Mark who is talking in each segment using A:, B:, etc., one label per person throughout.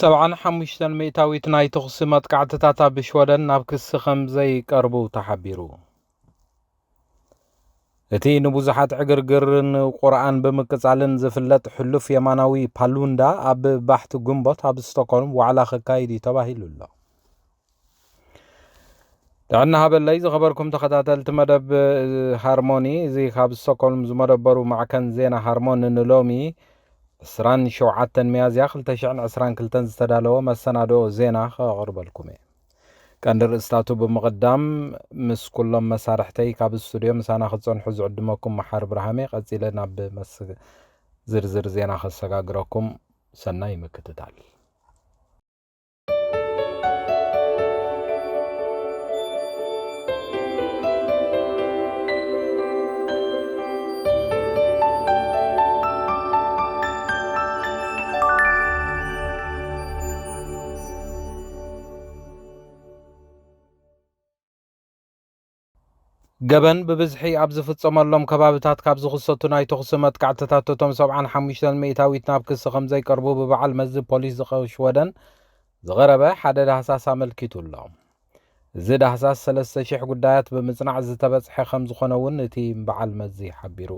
A: سبعان حمشتن مئتاويت ناي تخصمت كعتتاتا بشودن نابكس خمزي كربو تحبيرو እቲ ንብዙሓት ዕግርግርን ቁርኣን ብምቅጻልን ዝፍለጥ ሕሉፍ የማናዊ ፓሉንዳ ኣብ ባሕቲ ግንቦት ኣብ ስቶክሆልም ዋዕላ ክካይድ ተባሂሉ ኣሎ። ጥዕና ሃበለይ ዝኸበርኩም ተኸታተልቲ መደብ ሃርሞኒ እዚ ካብ ስቶክሆልም ዝመደበሩ ማዕከን ዜና ሃርሞኒ ንሎሚ 27 ሚያዝያ 2022 ዝተዳለወ መሰናዶ ዜና ከቕርበልኩም እየ። ቀንዲ ርእስታቱ ብምቕዳም ምስ ኩሎም መሳርሕተይ ካብ ስቱድዮ ምሳና ክፀንሑ ዝዕድመኩም መሓር ብርሃሜ ቀፂለ ናብ ዝርዝር ዜና ከሰጋግረኩም ሰናይ ምክትታል። ገበን ብብዝሒ ኣብ ዝፍፀመሎም ከባቢታት ካብ ዝኽሰቱ ናይ ተኹሲ መጥቃዕትታት እቶም 75 ሚእታዊት ናብ ክሲ ከም ዘይቀርቡ ብበዓል መዚ ፖሊስ ዝኸሽወደን ዝቐረበ ሓደ ዳህሳስ ኣመልኪቱ ኣሎ። እዚ ዳህሳስ 3000 ጉዳያት ብምጽናዕ ዝተበጽሐ ከም ዝኾነ እውን እቲ በዓል መዚ ሓቢሩ።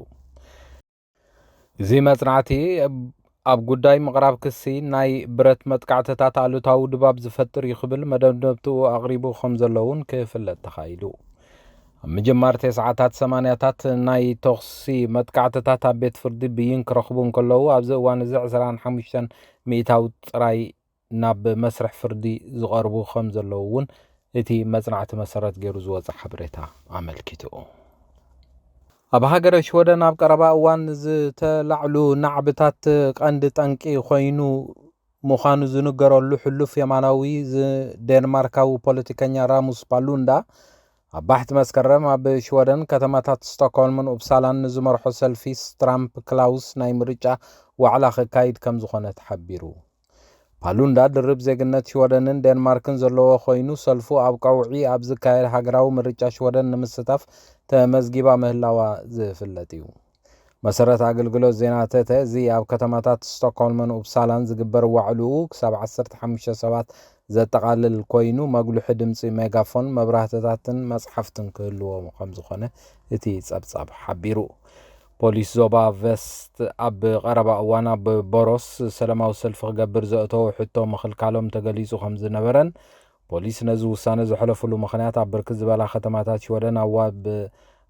A: እዚ መጽናዕቲ ኣብ ጉዳይ ምቕራብ ክሲ ናይ ብረት መጥቃዕትታት ኣሉታዊ ድባብ ዝፈጥር ይኽብል መደብደብትኡ ኣቕሪቡ ከም ዘለውን ክፍለጥ ተኻኢሉ። መጀመርታ ሰዓታት 8ታት ናይ ተኽሲ መጥቃዕትታት ኣብ ቤት ፍርዲ ብይን ክረኽቡ እንከለዉ ኣብዚ እዋን እዚ 25 ሚእታዊ ጥራይ ናብ መስርሕ ፍርዲ ዝቐርቡ ከም ዘለዉ እውን እቲ መጽናዕቲ መሰረት ገይሩ ዝወፅእ ሓበሬታ ኣመልኪቱ። ኣብ ሃገረ ሽወደን ኣብ ቀረባ እዋን ዝተላዕሉ ናዕብታት ቀንዲ ጠንቂ ኮይኑ ምዃኑ ዝንገረሉ ሕሉፍ የማናዊ ዴንማርካዊ ፖለቲከኛ ራሙስ ፓሉንዳ ኣብ ባሕቲ መስከረም ኣብ ሽወደን ከተማታት ስቶክሆልምን ኡፕሳላን ንዝመርሖ ሰልፊ ትራምፕ ክላውስ ናይ ምርጫ ዋዕላ ክካይድ ከም ዝኾነ ተሓቢሩ። ፓሉንዳ ድርብ ዜግነት ሽወደንን ዴንማርክን ዘለዎ ኮይኑ ሰልፉ ኣብ ቀውዒ ኣብ ዝካየድ ሃገራዊ ምርጫ ሽወደን ንምስታፍ ተመዝጊባ ምህላዋ ዝፍለጥ እዩ። መሰረት ኣገልግሎት ዜና ተተ እዚ ኣብ ከተማታት ስቶክሆልምን ኡፕሳላን ዝግበር ዋዕልኡ ክሳብ 15 ሰባት ዘጠቃልል ኮይኑ መግሉሕ ድምፂ ሜጋፎን መብራህትታትን መጽሓፍትን ክህልዎ ከም ዝኾነ እቲ ጸብጻብ ሓቢሩ። ፖሊስ ዞባ ቬስት ኣብ ቀረባ እዋን ኣብ ቦሮስ ሰላማዊ ሰልፊ ክገብር ዘእተወ ሕቶ ምኽልካሎም ተገሊጹ ከም ዝነበረን ፖሊስ ነዚ ውሳነ ዘሕለፈሉ ምኽንያት ኣብ ብርክት ዝበላ ከተማታት ሽወደን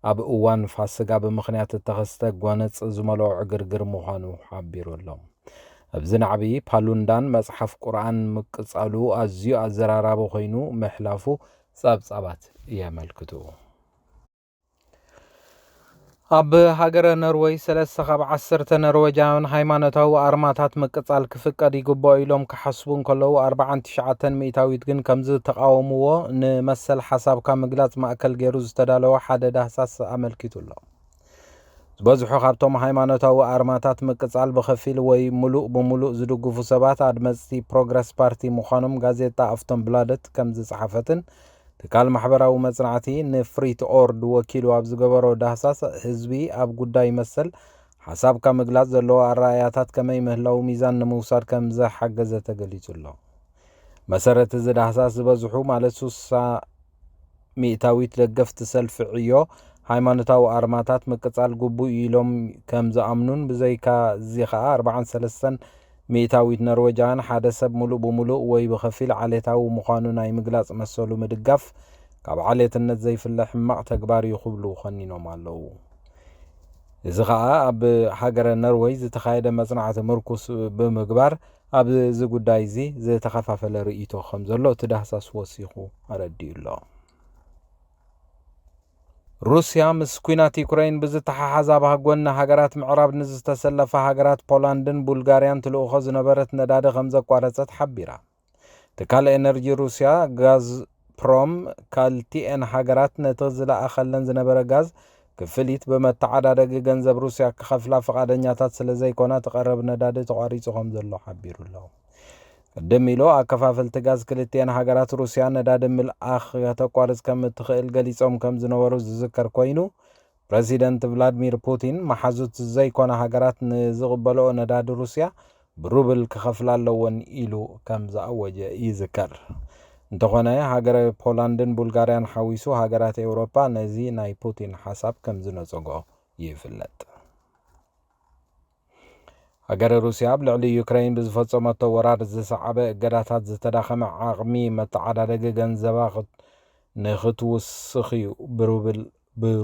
A: ኣብ እዋን ፋሲጋ ብምኽንያት እተኸስተ ጓነፅ ዝመልኦ ዕግርግር ምዃኑ ሓቢሩ ኣሎ። ኣብዚ ናዕቢ ፓሉንዳን መጽሓፍ ቁርኣን ምቅጻሉ ኣዝዩ ኣዘራራቢ ኮይኑ ምሕላፉ ጸብጻባት የመልክቱ። ኣብ ሃገረ ኖርዌይ 3 ካብ 10 ኖርዌጃውያን ሃይማኖታዊ ኣርማታት ምቅጻል ክፍቀድ ይግባእ ኢሎም ክሓስቡ እንከለዉ 49 ሚእታዊት ግን ከምዚ ተቃወምዎ ንመሰል ሓሳብካ ምግላጽ ማእከል ገይሩ ዝተዳለወ ሓደ ዳህሳስ ኣመልኪቱ ኣሎ። ዝበዝሑ ካብቶም ሃይማኖታዊ ኣርማታት ምቅጻል ብኸፊል ወይ ሙሉእ ብምሉእ ዝድግፉ ሰባት ኣድመፅቲ ፕሮግረስ ፓርቲ ምዃኖም ጋዜጣ ኣፍቶም ብላደት ከም ዝጸሓፈትን ትካል ማሕበራዊ መጽናዕቲ ንፍሪት ኦርድ ወኪሉ ኣብ ዝገበሮ ዳህሳስ ህዝቢ ኣብ ጉዳይ መሰል ሓሳብካ ምግላጽ ዘለዎ ኣረኣያታት ከመይ ምህላዊ ሚዛን ንምውሳድ ከም ዘሓገዘ ተገሊጹ ኣሎ። መሰረት እዚ ዳህሳስ ዝበዝሑ ማለት 60 ሚእታዊት ደገፍቲ ሰልፊ ዕዮ ሃይማኖታዊ ኣርማታት ምቅጻል ግቡእ ኢሎም ከም ዝኣምኑን ብዘይካ እዚ ከዓ 43 ሚእታዊት ኖርዌጃውያን ሓደ ሰብ ሙሉእ ብምሉእ ወይ ብኸፊል ዓሌታዊ ምዃኑ ናይ ምግላጽ መሰሉ ምድጋፍ ካብ ዓሌትነት ዘይፍለ ሕማቕ ተግባር ይኽብሉ ኸኒኖም ኣለዉ። እዚ ከዓ ኣብ ሃገረ ኖርዌይ ዝተኻየደ መጽናዕቲ ምርኩስ ብምግባር ኣብዚ ጉዳይ እዚ ዝተኸፋፈለ ርእይቶ ከም ዘሎ እቲ ዳህሳስ ወሲኹ ኣረዲኡ ኣሎ። ሩስያ ምስ ኩናት ዩክሬን ብዝተሓሓዛ ባህጎና ሃገራት ምዕራብ ንዝተሰለፈ ሃገራት ፖላንድን ቡልጋርያን ትልእኾ ዝነበረት ነዳዲ ከም ዘቋረፀት ሓቢራ። ትካል ኤነርጂ ሩስያ ጋዝፕሮም ካልቲኤን ሃገራት ነቲ ዝለኣኸለን ዝነበረ ጋዝ ክፍሊት በመተዓዳደጊ ገንዘብ ሩስያ ክኸፍላ ፈቃደኛታት ስለ ዘይኮና ተቐረብ ነዳዲ ተቋሪጹ ከም ዘሎ ሓቢሩ ኣሎ። ቀደም ኢሉ ኣከፋፈልቲ ጋዝ ክልቲአን ሃገራት ሩስያ ነዳዲ ምልኣኽ ተቋርጽ ከም እትኽእል ገሊጾም ከም ዝነበሩ ዝዝከር ኮይኑ ፕሬዚደንት ቭላድሚር ፑቲን መሓዙት ዘይኮነ ሃገራት ንዝቕበልኦ ነዳዲ ሩስያ ብሩብል ክኸፍላ ኣለወን ኢሉ ከም ዝኣወጀ ይዝከር። እንተኾነ ሃገረ ፖላንድን ቡልጋርያን ሓዊሱ ሃገራት ኤውሮፓ ነዚ ናይ ፑቲን ሓሳብ ከም ዝነፀጎ ይፍለጥ። ሃገረ ሩስያ ኣብ ልዕሊ ዩክሬን ብዝፈፀመቶ ወራር ዝሰዓበ እገዳታት ዝተዳኸመ ዓቕሚ መተዓዳደጊ ገንዘባ ንኽትውስኽ እዩ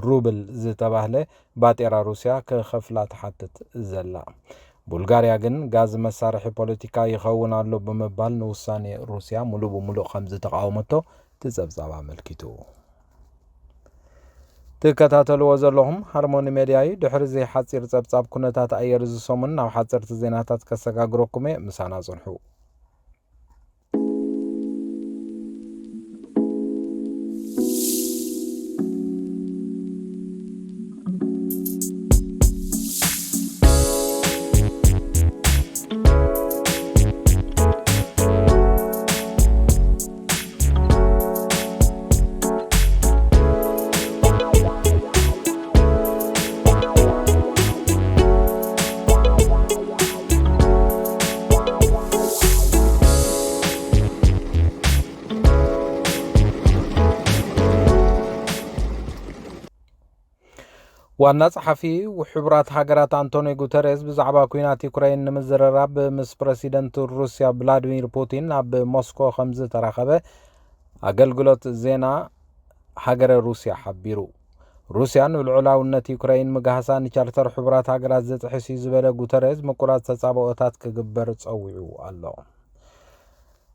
A: ብሩብል ዝተባህለ ባጤራ ሩስያ ክኸፍላ ትሓትት ዘላ። ቡልጋርያ ግን ጋዝ መሳርሒ ፖለቲካ ይኸውን ኣሎ ብምባል ንውሳኔ ሩስያ ሙሉእ ብሙሉእ ከም ዝተቃወመቶ ትፀብፃብ ኣመልኪቱ። ትከታተልዎ ዘለኹም ሃርሞኒ ሜድያ እዩ። ድሕሪ እዚ ሓፂር ፀብፃብ ኩነታት ኣየር ዝሰሙን ናብ ሓፀርቲ ዜናታት ከሰጋግረኩም እየ። ምሳና ፅንሑ። ዋና ጸሓፊ ውሕብራት ሃገራት አንቶኒዮ ጉተሬስ ብዛዕባ ኩናት ዩክሬን ንምዝርራብ ምስ ፕሬሲደንት ሩስያ ቭላድሚር ፑቲን ኣብ ሞስኮ ከም ዝተራኸበ ኣገልግሎት ዜና ሃገረ ሩስያ ሓቢሩ። ሩስያ ንልዑላውነት ዩክሬን ምግሃሳ ንቻርተር ሕቡራት ሃገራት ዘጥሕስ እዩ ዝበለ ጉተሬስ ምቁራት ተጻብኦታት ክግበር ጸዊዑ ኣሎ።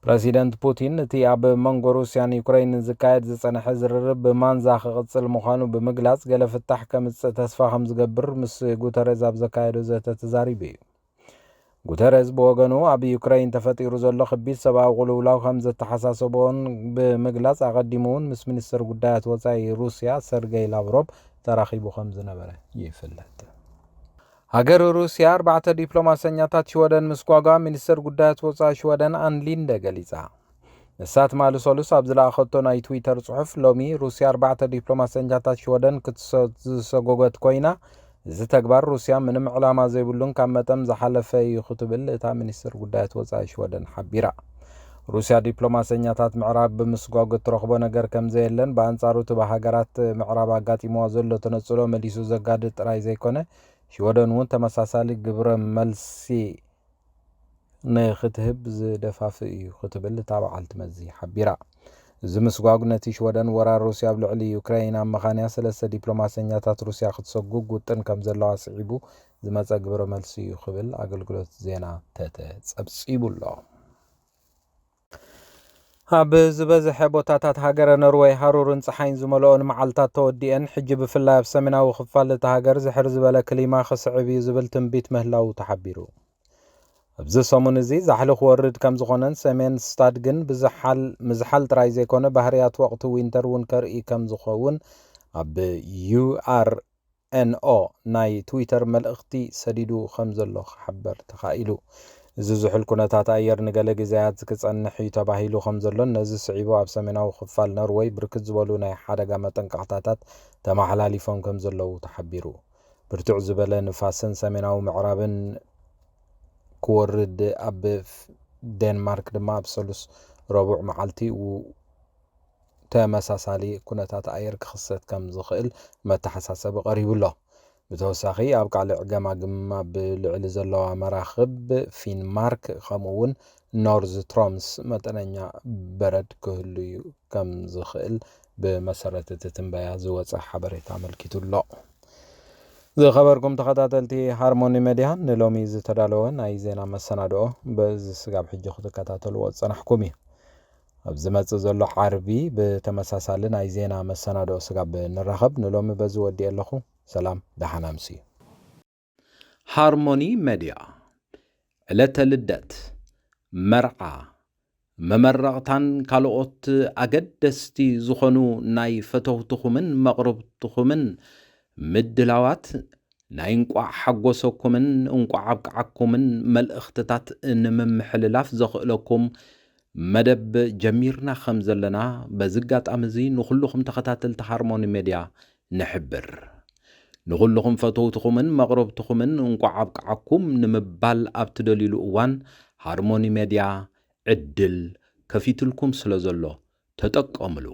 A: ፕሬሲደንት ፑቲን እቲ ኣብ መንጎ ሩስያን ዩክሬንን ዝካየድ ዝጸንሐ ዝርርብ ብማንዛ ክቕጽል ምዃኑ ብምግላጽ ገለ ፍታሕ ከምጽእ ተስፋ ከም ዝገብር ምስ ጉተሬስ ኣብ ዘካየዶ ዘተ ተዛሪቡ እዩ። ጉተሬስ ብወገኑ ኣብ ዩክሬን ተፈጢሩ ዘሎ ከቢድ ሰብኣዊ ቁልውላው ከም ዘተሓሳሰቦን ብምግላጽ ኣቐዲሙ እውን ምስ ሚኒስትር ጉዳያት ወጻኢ ሩስያ ሰርጌይ ላቭሮቭ ተራኺቡ ከም ዝነበረ ይፍለጥ። ሃገር ሩስያ 4 ዲፕሎማሰኛታት ሽወደን ምስ ጓጓ ሚኒስትር ጉዳያት ወጻኢ ሽወደን ኣንሊንደ ገሊጻ። ንሳት ማልሶሉስ ኣብ ዝለኣኸቶ ናይ ትዊተር ጽሑፍ ሎሚ ሩስያ 4 ዲፕሎማሰኛታት ሽወደን ክትሰጎጎት ኮይና እዚ ተግባር ሩስያ ምንም ዕላማ ዘይብሉን ካብ መጠን ዝሓለፈ እዩ ክትብል እታ ሚኒስትር ጉዳያት ወጻኢ ሽወደን ሓቢራ። ሩስያ ዲፕሎማሰኛታት ምዕራብ ብምስጓጎ ትረኽቦ ነገር ከም ዘየለን በኣንጻሩ እቲ ሃገራት ምዕራብ ኣጋጢምዋ ዘሎ ተነጽሎ መሊሱ ዘጋድድ ጥራይ ዘይኮነ ሽወደን እውን ተመሳሳሊ ግብረ መልሲ ንኽትህብ ዝደፋፍእ እዩ ክትብል እታ በዓልቲ መዚ ሓቢራ። እዚ ምስጓጉ ነቲ ሽወደን ወራር ሩስያ ኣብ ልዕሊ ዩክሬን ኣብ መኻንያ 3 ዲፕሎማሰኛታት ሩስያ ክትሰጉግ ውጥን ከም ዘለዋ ስዒቡ ዝመፀ ግብረ መልሲ እዩ ክብል ኣገልግሎት ዜና ተጸብፂቡ ኣሎ። ኣብ ዝበዝሐ ቦታታት ሃገረ ኖርዌይ ሃሩርን ፀሓይን ዝመልኦን መዓልታት ተወዲአን ሕጂ ብፍላይ ኣብ ሰሜናዊ ክፋል እቲ ሃገር ዝሕር ዝበለ ክሊማ ክስዕብ እዩ ዝብል ትንቢት ምህላው ተሓቢሩ። ኣብዚ ሰሙን እዚ ዛሕሊ ክወርድ ከም ዝኾነን ሰሜን ስታድ ግን ምዝሓል ጥራይ ዘይኮነ ባህርያት ወቕቲ ዊንተር እውን ከርኢ ከም ዝኸውን ኣብ ዩአርኤንኦ ናይ ትዊተር መልእኽቲ ሰዲዱ ከም ዘሎ ክሓበር ተኻኢሉ። እዚ ዝሑል ኩነታት ኣየር ንገለ ግዜያት ክጸንሕ እዩ ተባሂሉ ከም ዘሎን ነዚ ስዒቡ ኣብ ሰሜናዊ ክፋል ኖርዌይ ብርክት ዝበሉ ናይ ሓደጋ መጠንቀቕታታት ተመሓላሊፎም ከም ዘለዉ ተሓቢሩ። ብርቱዕ ዝበለ ንፋስን ሰሜናዊ ምዕራብን ክወርድ ኣብ ዴንማርክ ድማ ኣብ ሰሉስ ረቡዕ መዓልቲ ተመሳሳሊ ኩነታት ኣየር ክኽሰት ከም ዝኽእል መተሓሳሰቢ ቀሪቡሎ። ብተወሳኺ ኣብ ቃልዕ ገማግም ኣብ ልዕሊ ዘለዋ መራኽብ ፊንማርክ ከምኡውን ኖርዝ ትሮምስ መጠነኛ በረድ ክህሉ ከም ዝኽእል ብመሰረት እቲ ትንበያ ዝወፅእ ሓበሬታ ኣመልኪቱ ኣሎ። ዝኸበርኩም ተኸታተልቲ ሃርሞኒ ሜድያ ንሎሚ ዝተዳለወ ናይ ዜና መሰናድኦ በዚ ስጋብ ሕጂ ክትከታተልዎ ፀናሕኩም እዩ። ኣብ ዝመፅእ ዘሎ ዓርቢ ብተመሳሳሊ ናይ ዜና መሰናድኦ ስጋብ ንራኸብ። ንሎሚ በዚ ወዲ ኣለኹ። ሰላም ደሓና ምሲ። ሃርሞኒ ሜድያ ዕለተ ልደት፣ መርዓ፣ መመረቕታን ካልኦት ኣገደስቲ ዝኾኑ ናይ ፈተውትኹምን መቕረብትኹምን ምድላዋት ናይ እንቋዕ ሓጎሰኩምን እንቋዕ ኣብቅዓኩምን መልእኽትታት ንምምሕልላፍ ዘኽእለኩም መደብ ጀሚርና ከም ዘለና በዚ ኣጋጣሚ እዚ ንኹልኩም ተኸታተልቲ ሃርሞኒ ሜድያ ንሕብር። ንኹልኹም ፈተውትኹምን መቕረብትኹምን እንቋዕ ኣብቅዓኩም ንምባል ኣብ ትደሊሉ እዋን ሃርሞኒ ሜድያ ዕድል ከፊትልኩም ስለ ዘሎ ተጠቀምሉ።